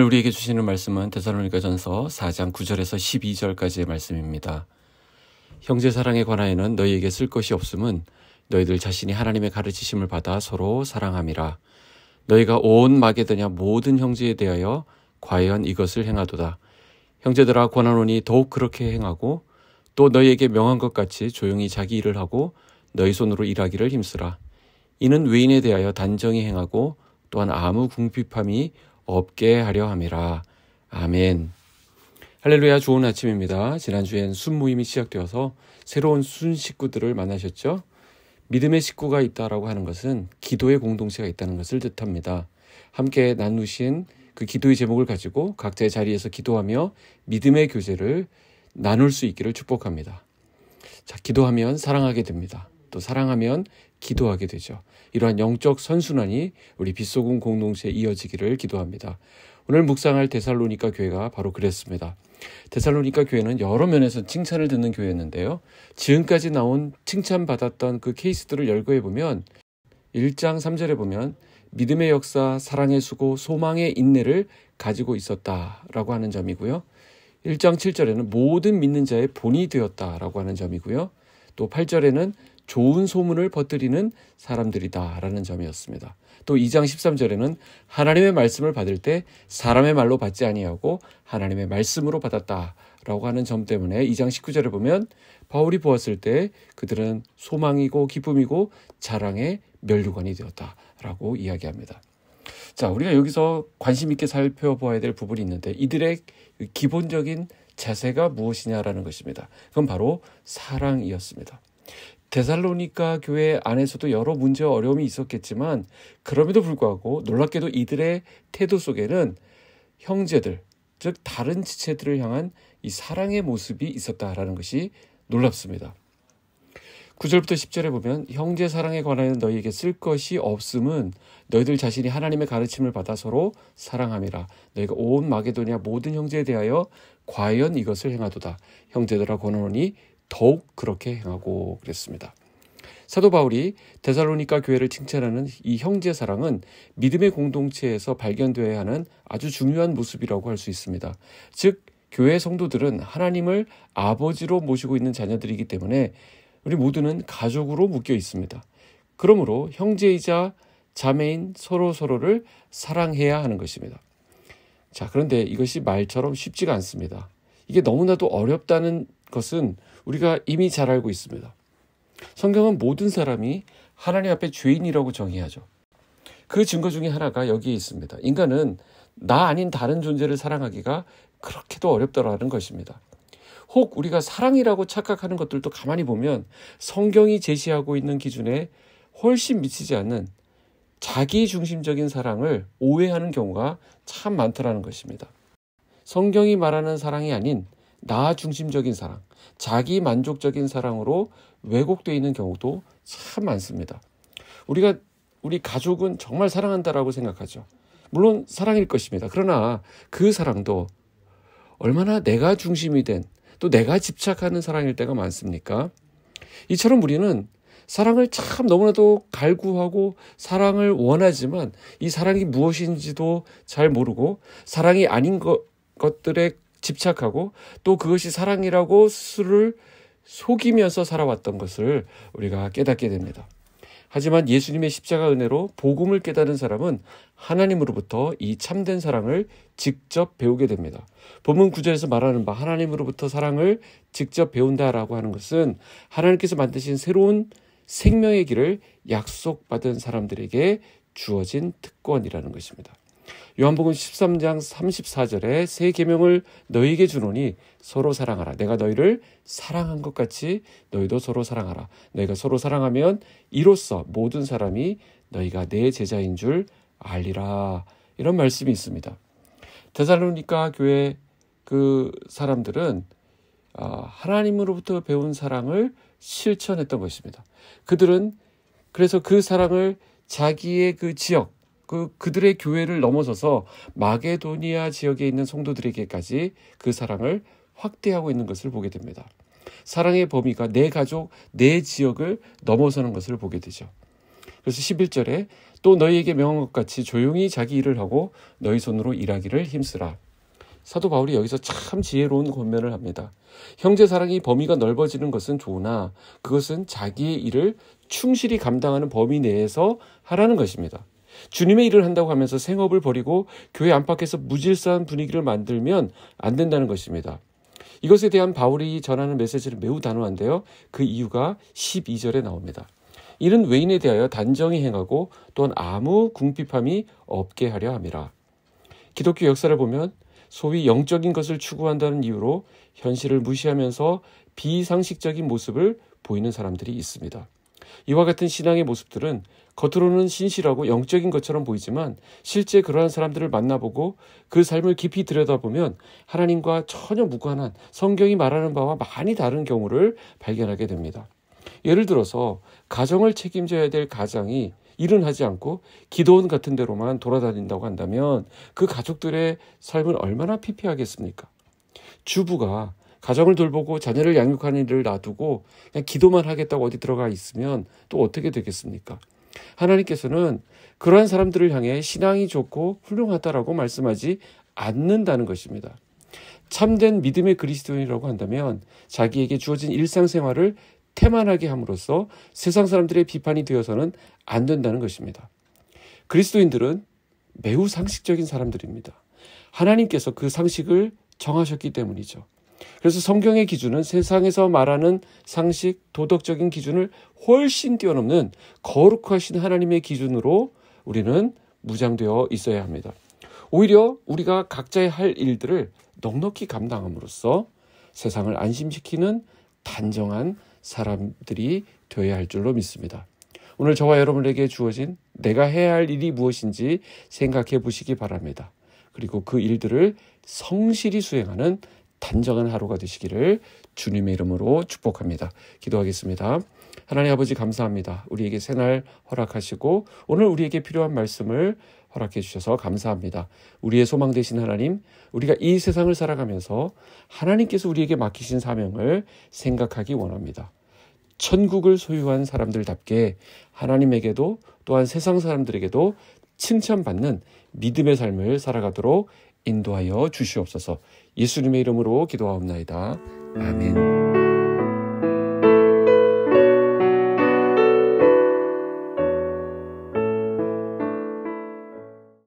오늘 우리에게 주시는 말씀은 데살로니가전서 4장 9절에서 12절까지의 말씀입니다. 형제 사랑에 관하여는 너희에게 쓸 것이 없음은 너희들 자신이 하나님의 가르치심을 받아 서로 사랑함이라. 너희가 온 마게도냐 모든 형제에 대하여 과연 이것을 행하도다. 형제들아 권하노니 더욱 그렇게 행하고 또 너희에게 명한 것 같이 조용히 자기 일을 하고 너희 손으로 일하기를 힘쓰라. 이는 외인에 대하여 단정히 행하고 또한 아무 궁핍함이 없게 하려 함이라. 아멘. 할렐루야. 좋은 아침입니다. 지난주엔 순모임이 시작되어서 새로운 순 식구들을 만나셨죠? 믿음의 식구가 있다라고 하는 것은 기도의 공동체가 있다는 것을 뜻합니다. 함께 나누신 그 기도의 제목을 가지고 각자의 자리에서 기도하며 믿음의 교제를 나눌 수 있기를 축복합니다. 자, 기도하면 사랑하게 됩니다. 또 사랑하면 기도하게 되죠. 이러한 영적 선순환이 우리 빛소금 공동체에 이어지기를 기도합니다. 오늘 묵상할 데살로니가 교회가 바로 그랬습니다. 데살로니가 교회는 여러 면에서 칭찬을 듣는 교회였는데요. 지금까지 나온 칭찬받았던 그 케이스들을 열거해보면 1장 3절에 보면 믿음의 역사, 사랑의 수고, 소망의 인내를 가지고 있었다라고 하는 점이고요. 1장 7절에는 모든 믿는 자의 본이 되었다라고 하는 점이고요. 또 8절에는 좋은 소문을 퍼뜨리는 사람들이다라는 점이었습니다. 또 2장 13절에는 하나님의 말씀을 받을 때 사람의 말로 받지 아니하고 하나님의 말씀으로 받았다라고 하는 점 때문에 2장 19절에 보면 바울이 보았을 때 그들은 소망이고 기쁨이고 자랑의 면류관이 되었다라고 이야기합니다. 자, 우리가 여기서 관심 있게 살펴보아야 될 부분이 있는데 이들의 기본적인 자세가 무엇이냐라는 것입니다. 그건 바로 사랑이었습니다. 데살로니가 교회 안에서도 여러 문제와 어려움이 있었겠지만 그럼에도 불구하고 놀랍게도 이들의 태도 속에는 형제들, 즉 다른 지체들을 향한 이 사랑의 모습이 있었다라는 것이 놀랍습니다. 9절부터 10절에 보면 형제 사랑에 관하여 너희에게 쓸 것이 없음은 너희들 자신이 하나님의 가르침을 받아 서로 사랑함이라. 너희가 온 마게도냐 모든 형제에 대하여 과연 이것을 행하도다. 형제들아 권하노니 더욱 그렇게 행하고 그랬습니다. 사도 바울이 데살로니가 교회를 칭찬하는 이 형제 사랑은 믿음의 공동체에서 발견되어야 하는 아주 중요한 모습이라고 할 수 있습니다. 즉 교회 성도들은 하나님을 아버지로 모시고 있는 자녀들이기 때문에 우리 모두는 가족으로 묶여 있습니다. 그러므로 형제이자 자매인 서로를 사랑해야 하는 것입니다. 자, 그런데 이것이 말처럼 쉽지가 않습니다. 이게 너무나도 어렵다는 것은 우리가 이미 잘 알고 있습니다. 성경은 모든 사람이 하나님 앞에 죄인이라고 정의하죠. 그 증거 중에 하나가 여기에 있습니다. 인간은 나 아닌 다른 존재를 사랑하기가 그렇게도 어렵다라는 것입니다. 혹 우리가 사랑이라고 착각하는 것들도 가만히 보면 성경이 제시하고 있는 기준에 훨씬 미치지 않는 자기 중심적인 사랑을 오해하는 경우가 참 많더라는 것입니다. 성경이 말하는 사랑이 아닌 나 중심적인 사랑, 자기 만족적인 사랑으로 왜곡되어 있는 경우도 참 많습니다. 우리가 우리 가족은 정말 사랑한다라고 생각하죠. 물론 사랑일 것입니다. 그러나 그 사랑도 얼마나 내가 중심이 된 또 내가 집착하는 사랑일 때가 많습니까? 이처럼 우리는 사랑을 참 너무나도 갈구하고 사랑을 원하지만 이 사랑이 무엇인지도 잘 모르고 사랑이 아닌 것들에 집착하고 또 그것이 사랑이라고 스스로를 속이면서 살아왔던 것을 우리가 깨닫게 됩니다. 하지만 예수님의 십자가 은혜로 복음을 깨달은 사람은 하나님으로부터 이 참된 사랑을 직접 배우게 됩니다. 본문 9절에서 말하는 바 하나님으로부터 사랑을 직접 배운다라고 하는 것은 하나님께서 만드신 새로운 생명의 길을 약속받은 사람들에게 주어진 특권이라는 것입니다. 요한복음 13장 34절에 새 계명을 너희에게 주노니 서로 사랑하라. 내가 너희를 사랑한 것 같이 너희도 서로 사랑하라. 너희가 서로 사랑하면 이로써 모든 사람이 너희가 내 제자인 줄 알리라. 이런 말씀이 있습니다. 데살로니가 교회 그 사람들은 하나님으로부터 배운 사랑을 실천했던 것입니다. 그들은 그래서 그 사랑을 자기의 그 지역, 그들의 교회를 넘어서서 마게도니아 지역에 있는 성도들에게까지 그 사랑을 확대하고 있는 것을 보게 됩니다. 사랑의 범위가 내 가족, 내 지역을 넘어서는 것을 보게 되죠. 그래서 11절에 또 너희에게 명한 것 같이 조용히 자기 일을 하고 너희 손으로 일하기를 힘쓰라. 사도 바울이 여기서 참 지혜로운 권면을 합니다. 형제 사랑이 범위가 넓어지는 것은 좋으나 그것은 자기의 일을 충실히 감당하는 범위 내에서 하라는 것입니다. 주님의 일을 한다고 하면서 생업을 버리고 교회 안팎에서 무질서한 분위기를 만들면 안 된다는 것입니다. 이것에 대한 바울이 전하는 메시지는 매우 단호한데요. 그 이유가 12절에 나옵니다. 이는 외인에 대하여 단정히 행하고 또한 아무 궁핍함이 없게 하려 함이라. 기독교 역사를 보면 소위 영적인 것을 추구한다는 이유로 현실을 무시하면서 비상식적인 모습을 보이는 사람들이 있습니다. 이와 같은 신앙의 모습들은 겉으로는 신실하고 영적인 것처럼 보이지만 실제 그러한 사람들을 만나보고 그 삶을 깊이 들여다보면 하나님과 전혀 무관한 성경이 말하는 바와 많이 다른 경우를 발견하게 됩니다. 예를 들어서 가정을 책임져야 될 가장이 일은 하지 않고 기도원 같은 데로만 돌아다닌다고 한다면 그 가족들의 삶은 얼마나 피폐하겠습니까? 주부가 가정을 돌보고 자녀를 양육하는 일을 놔두고 그냥 기도만 하겠다고 어디 들어가 있으면 또 어떻게 되겠습니까? 하나님께서는 그러한 사람들을 향해 신앙이 좋고 훌륭하다라고 말씀하지 않는다는 것입니다. 참된 믿음의 그리스도인이라고 한다면 자기에게 주어진 일상생활을 태만하게 함으로써 세상 사람들의 비판이 되어서는 안 된다는 것입니다. 그리스도인들은 매우 상식적인 사람들입니다. 하나님께서 그 상식을 정하셨기 때문이죠. 그래서 성경의 기준은 세상에서 말하는 상식, 도덕적인 기준을 훨씬 뛰어넘는 거룩하신 하나님의 기준으로 우리는 무장되어 있어야 합니다. 오히려 우리가 각자의 할 일들을 넉넉히 감당함으로써 세상을 안심시키는 단정한 사람들이 되어야 할 줄로 믿습니다. 오늘 저와 여러분에게 주어진 내가 해야 할 일이 무엇인지 생각해 보시기 바랍니다. 그리고 그 일들을 성실히 수행하는 단정한 하루가 되시기를 주님의 이름으로 축복합니다. 기도하겠습니다. 하나님 아버지 감사합니다. 우리에게 새날 허락하시고 오늘 우리에게 필요한 말씀을 허락해 주셔서 감사합니다. 우리의 소망 되신 하나님, 우리가 이 세상을 살아가면서 하나님께서 우리에게 맡기신 사명을 생각하기 원합니다. 천국을 소유한 사람들답게 하나님에게도 또한 세상 사람들에게도 칭찬받는 믿음의 삶을 살아가도록 인도하여 주시옵소서. 예수님의 이름으로 기도하옵나이다. 아멘.